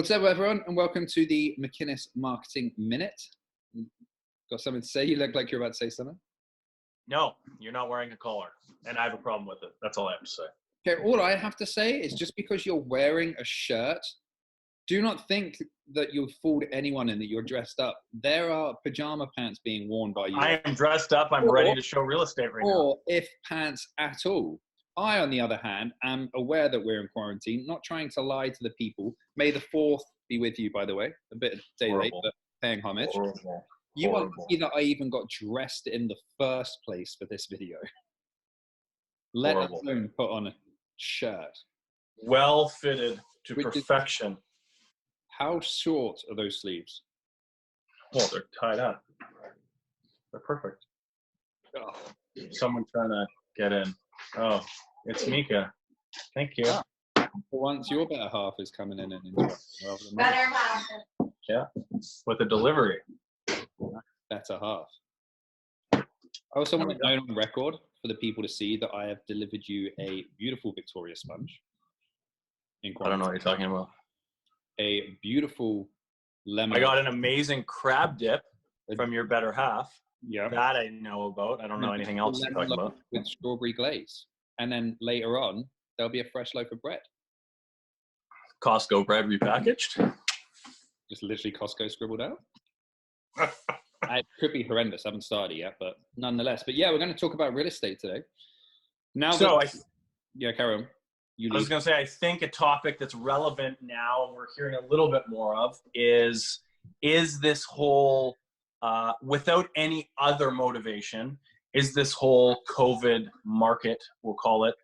What's up, everyone, and welcome to the McInnes Marketing Minute. Got something to say? You look like you're about to say something. No, you're not wearing a collar, and I have a problem with it. That's all I have to say. Okay, all I have to say is just because you're wearing a shirt, do not think that you've fooled anyone and that you're dressed up. There are pajama pants being worn by you. I am dressed up. I'm ready to show real estate right now. Or if pants at all. I, on the other hand, am aware that we're in quarantine, not trying to lie to the people. May the 4th be with you, by the way. A bit day late, but paying homage. Horrible. You are lucky that I even got dressed in the first place for this video. Let alone put on a shirt. Well fitted to perfection. How short are those sleeves? Well, they're tied up. They're perfect. Oh. Someone trying to get in. Oh, it's Mika. Thank you. For once, your better half is coming in and interrupting rather than mine. Better half. Yeah, with a delivery. Better half. I also want to note on record for the people to see that I have delivered you a beautiful Victoria sponge. I don't know what you're talking about. A beautiful lemon. I got an amazing crab dip from your better half. Yeah. That I know about. I don't know anything else you're talking about. With strawberry glaze. And then later on, there'll be a fresh loaf of bread. Costco bread repackaged? Just literally Costco scribbled out. It could be horrendous. I haven't started yet, but nonetheless. But yeah, we're going to talk about real estate today. Now, yeah, carry on. I was going to say, I think a topic that's relevant now, and we're hearing a little bit more of, is this whole, without any other motivation, is this whole COVID market, we'll call it,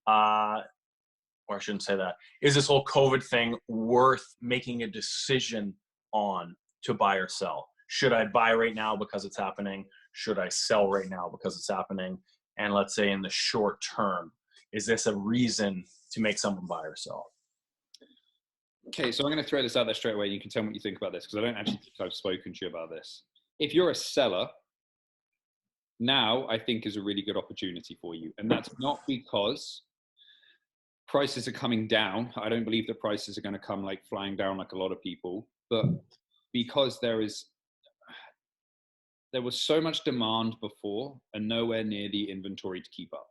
or I shouldn't say that, is this whole COVID thing worth making a decision on to buy or sell? Should I buy right now because it's happening? Should I sell right now because it's happening? And let's say in the short term, is this a reason to make someone buy or sell? Okay, so I'm going to throw this out there straight away. You can tell me what you think about this, because I don't actually think I've spoken to you about this. If you're a seller, now I think is a really good opportunity for you. And that's not because prices are coming down. I don't believe that prices are going to come like flying down like a lot of people, but because there was so much demand before and nowhere near the inventory to keep up.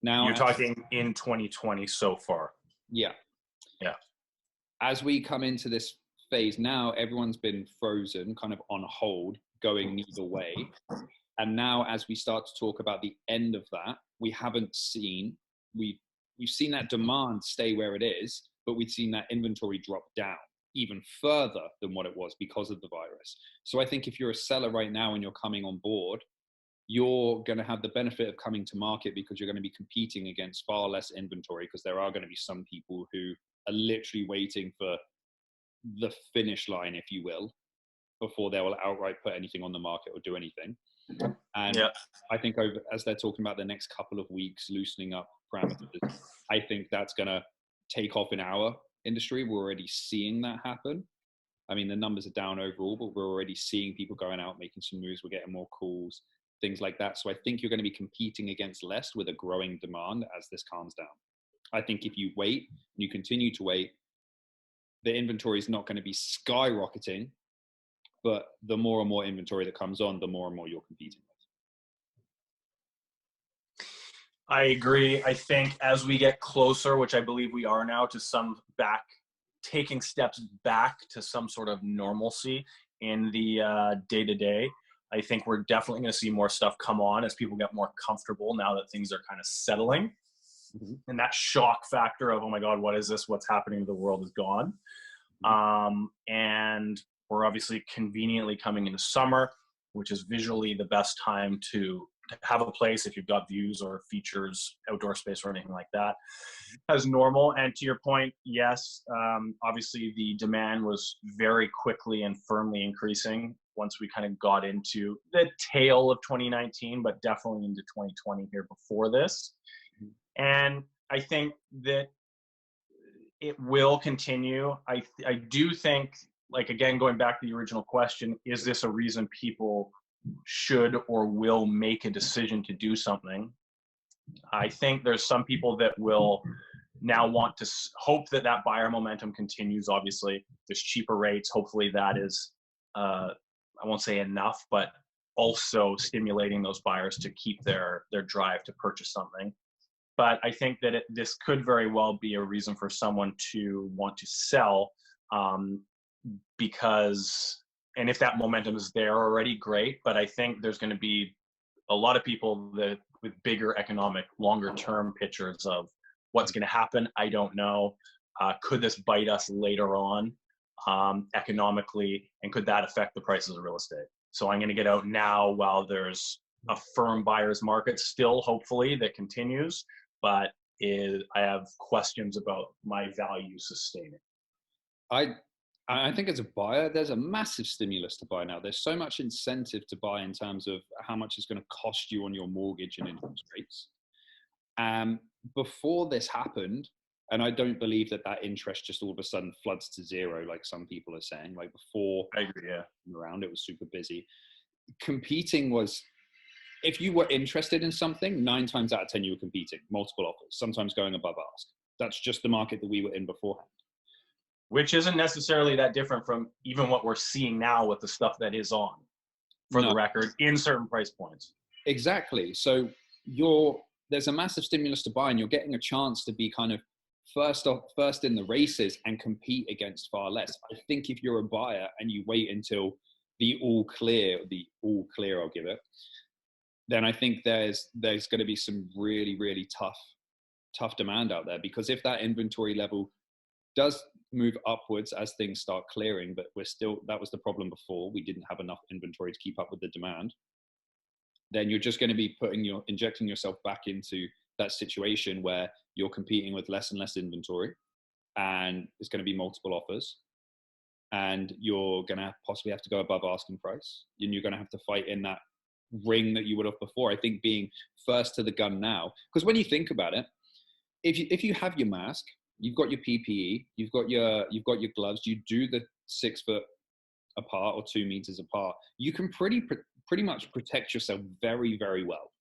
Now you're talking in 2020 so far. Yeah. Yeah. As we come into this phase now, everyone's been frozen, kind of on hold, going neither way. And now as we start to talk about the end of that, we've seen that demand stay where it is, but we've seen that inventory drop down even further than what it was because of the virus. So I think if you're a seller right now and you're coming on board, you're going to have the benefit of coming to market because you're going to be competing against far less inventory, because there are going to be some people who are literally waiting for the finish line, if you will, before they will outright put anything on the market or do anything. And yeah. I think as they're talking about the next couple of weeks loosening up parameters, I think that's going to take off in our industry. We're already seeing that happen. I mean, the numbers are down overall, but we're already seeing people going out, making some moves. We're getting more calls, things like that. So I think you're going to be competing against less with a growing demand as this calms down. I think if you wait and you continue to wait, the inventory is not going to be skyrocketing, but the more and more inventory that comes on, the more and more you're competing with. I agree. I think as we get closer, which I believe we are now, to taking steps back to some sort of normalcy in the day-to-day, I think we're definitely going to see more stuff come on as people get more comfortable now that things are kind of settling. Mm-hmm. And that shock factor of, oh my God, what is this? What's happening to the world is gone. Mm-hmm. And we're obviously conveniently coming into summer, which is visually the best time to have a place if you've got views or features, outdoor space or anything like that, as normal. And to your point, yes, obviously the demand was very quickly and firmly increasing once we kind of got into the tail of 2019, but definitely into 2020 here before this. And I think that it will continue. I do think, like, again, going back to the original question, is this a reason people should or will make a decision to do something? I think there's some people that will now want to hope that that buyer momentum continues. Obviously, there's cheaper rates. Hopefully that is, I won't say enough, but also stimulating those buyers to keep their drive to purchase something. But I think that this could very well be a reason for someone to want to sell, because, and if that momentum is there already, great. But I think there's going to be a lot of people that with bigger economic, longer term pictures of what's going to happen. I don't know. Could this bite us later on economically, and could that affect the prices of real estate? So I'm going to get out now while there's a firm buyer's market still, hopefully, that continues. But I have questions about my value sustaining. I think as a buyer, there's a massive stimulus to buy now. There's so much incentive to buy in terms of how much it's going to cost you on your mortgage and interest rates. Before this happened, and I don't believe that interest just all of a sudden floods to zero, like some people are saying. Like before, I agree, yeah. Around, it was super busy. Competing was, if you were interested in something, 9 times out of 10 you were competing, multiple offers, sometimes going above ask. That's just the market that we were in beforehand. Which isn't necessarily that different from even what we're seeing now with the stuff that is on, for the record, in certain price points. Exactly. So there's a massive stimulus to buy, and you're getting a chance to be kind of first in the races and compete against far less. I think if you're a buyer and you wait until the all clear I'll give it, then I think there's going to be some really, really tough demand out there, because if that inventory level does move upwards as things start clearing, but that was the problem before, we didn't have enough inventory to keep up with the demand, then you're just going to be injecting yourself back into that situation where you're competing with less and less inventory, and it's going to be multiple offers, and you're going to possibly have to go above asking price, and you're going to have to fight in that ring that you would have before. I think being first to the gun now, because when you think about it, if you have your mask, you've got your PPE, you've got your gloves, you do the 6 foot apart or 2 meters apart, you can pretty much protect yourself very, very well.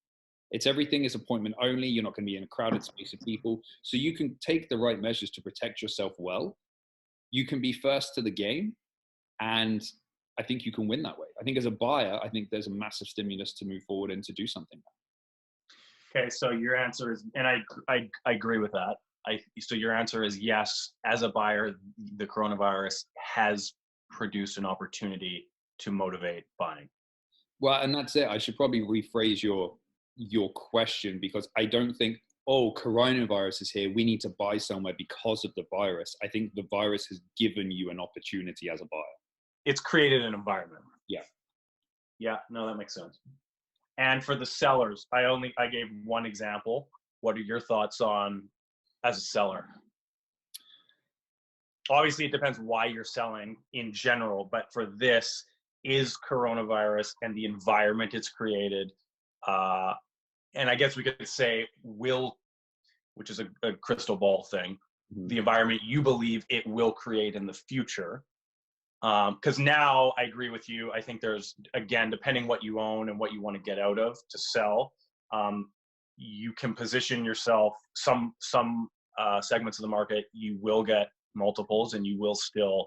Everything is appointment only. You're not going to be in a crowded space of people. So you can take the right measures to protect yourself well. You can be first to the game, and I think you can win that way. I think as a buyer, I think there's a massive stimulus to move forward and to do something. Okay, so your answer is, and I agree with that. So your answer is yes, as a buyer, the coronavirus has produced an opportunity to motivate buying. Well, and that's it. I should probably rephrase your question, because I don't think, coronavirus is here, we need to buy somewhere because of the virus. I think the virus has given you an opportunity as a buyer. It's created an environment. Yeah, no, that makes sense. And for the sellers, I gave one example. What are your thoughts on as a seller? Obviously, it depends why you're selling in general, but for this, is coronavirus and the environment it's created, and I guess we could say which is a crystal ball thing, the environment you believe it will create in the future. Because now I agree with you. I think there's, again, depending what you own and what you want to get out of to sell, you can position yourself, some segments of the market, you will get multiples and you will still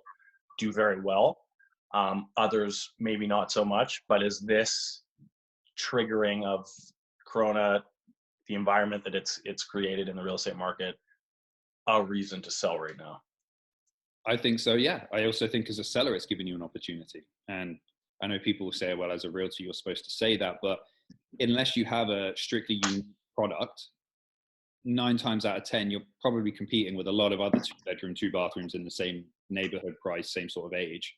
do very well. Others, maybe not so much, but is this triggering of Corona, the environment that it's created in the real estate market, a reason to sell right now? I think so, yeah. I also think as a seller, it's giving you an opportunity. And I know people will say, well, as a realtor, you're supposed to say that, but unless you have a strictly unique product, 9 times out of 10, you're probably competing with a lot of other 2-bedroom, 2-bathrooms in the same neighborhood price, same sort of age.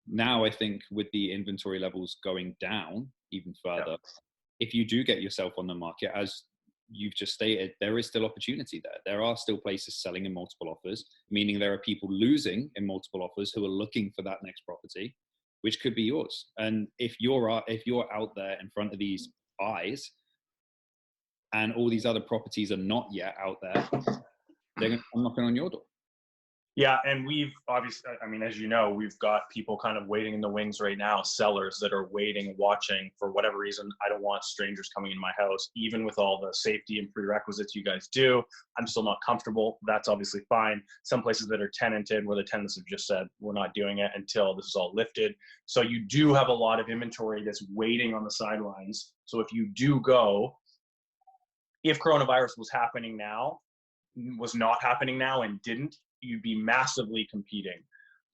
Now, I think with the inventory levels going down even further, if you do get yourself on the market, as you've just stated, there is still opportunity there. There are still places selling in multiple offers, meaning there are people losing in multiple offers who are looking for that next property, which could be yours. And if you're out there in front of these eyes and all these other properties are not yet out there, they're going to come knocking on your door. Yeah, and we've obviously, I mean, as you know, we've got people kind of waiting in the wings right now, sellers that are waiting, watching for whatever reason. I don't want strangers coming in my house, even with all the safety and prerequisites you guys do. I'm still not comfortable. That's obviously fine. Some places that are tenanted, where the tenants have just said, we're not doing it until this is all lifted. So you do have a lot of inventory that's waiting on the sidelines. So if you do go, if coronavirus was not happening now and didn't, you'd be massively competing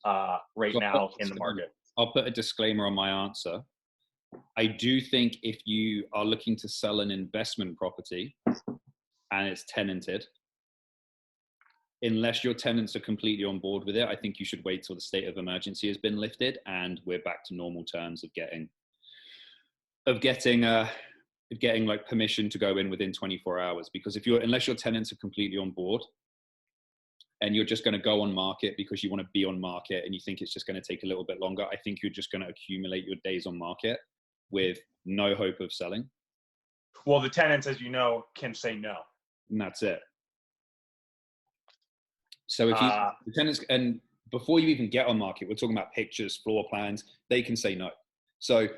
right now in the market. I'll put a disclaimer on my answer. I do think if you are looking to sell an investment property and it's tenanted, unless your tenants are completely on board with it, I think you should wait till the state of emergency has been lifted and we're back to normal terms of getting like permission to go in within 24 hours. Because unless your tenants are completely on board and you're just going to go on market because you want to be on market and you think it's just going to take a little bit longer, I think you're just going to accumulate your days on market with no hope of selling. Well, the tenants, as you know, can say no. And that's it. So if the tenants, and before you even get on market, we're talking about pictures, floor plans, they can say no. So,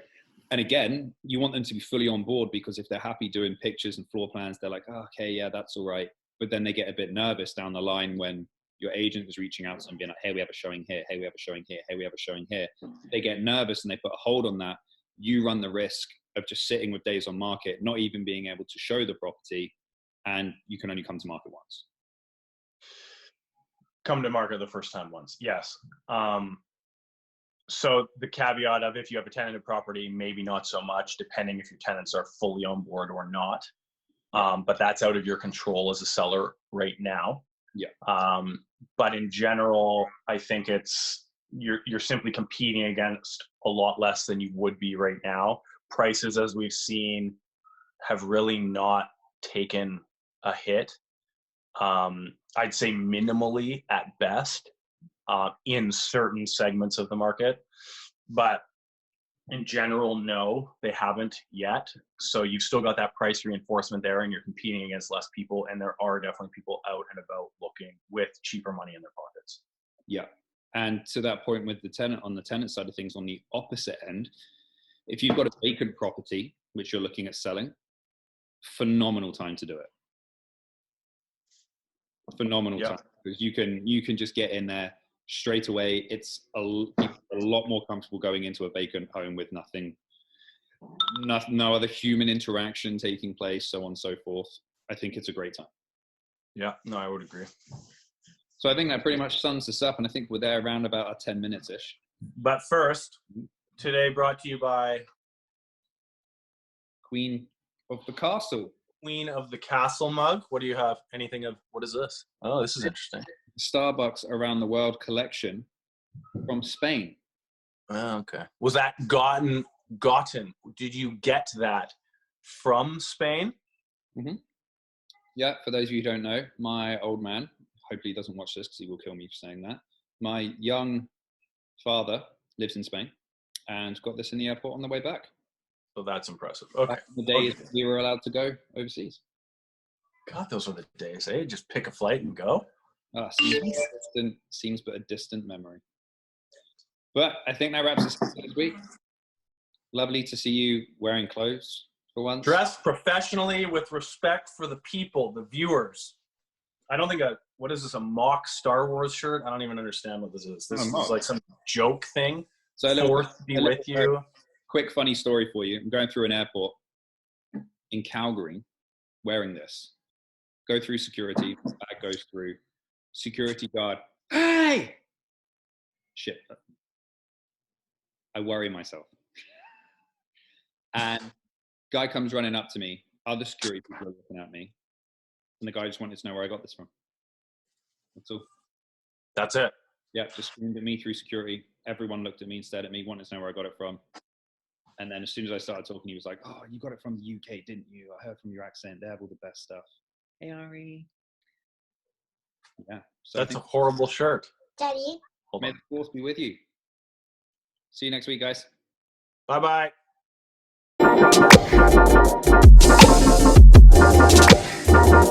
and again, you want them to be fully on board, because if they're happy doing pictures and floor plans, they're like, oh, okay, yeah, that's all right. But then they get a bit nervous down the line when your agent is reaching out to them being like, hey, we have a showing here. Hey, we have a showing here. Hey, we have a showing here. They get nervous and they put a hold on that. You run the risk of just sitting with days on market, not even being able to show the property, and you can only come to market once. Come to market the first time once, yes. So the caveat of, if you have a tenanted property, maybe not so much, depending if your tenants are fully on board or not. But that's out of your control as a seller right now. Yeah. But in general, I think you're simply competing against a lot less than you would be right now. Prices, as we've seen, have really not taken a hit. I'd say minimally at best in certain segments of the market, but in general, no, they haven't yet. So you've still got that price reinforcement there, and you're competing against less people, and there are definitely people out and about looking with cheaper money in their pockets. Yeah. And to that point with the tenant, on the tenant side of things, on the opposite end, if you've got a vacant property, which you're looking at selling, phenomenal time to do it. Phenomenal time, because you can just get in there straight away. It's a lot more comfortable going into a vacant home with no other human interaction taking place, so on and so forth. I think it's a great time. Yeah, no, I would agree. So I think that pretty much sums this up, and I think we're there around about 10 minutes ish. But first, today brought to you by Queen of the Castle. Queen of the Castle mug. What do you have? What is this? Oh, this is interesting. Starbucks Around the World collection from Spain. Oh, okay. Was that gotten? Did you get that from Spain? Mm-hmm. Yeah, for those of you who don't know, my old man, hopefully he doesn't watch this because he will kill me for saying that, my young father lives in Spain and got this in the airport on the way back. So that's impressive. Okay. Back in the days we were allowed to go overseas. God, those were the days, eh? Just pick a flight and go. Seems but a distant memory. But I think that wraps us up this week. Lovely to see you wearing clothes for once. Dressed professionally with respect for the people, the viewers. I don't think what is this, a mock Star Wars shirt? I don't even understand what this is. This is like some joke thing. So Fourth be with you. Quick funny story for you. I'm going through an airport in Calgary wearing this. Go through security. Bag goes through. Security guard. Hey! Shit. I worry myself. And guy comes running up to me. Other security people are looking at me. And the guy just wanted to know where I got this from. That's all. That's it. Yeah, just screamed at me through security. Everyone looked at me and stared at me, wanted to know where I got it from. And then as soon as I started talking, he was like, oh, you got it from the UK, didn't you? I heard from your accent. They have all the best stuff. Hey, Ari. Yeah. So that's a horrible shirt. Daddy. May the force be with you. See you next week, guys. Bye-bye.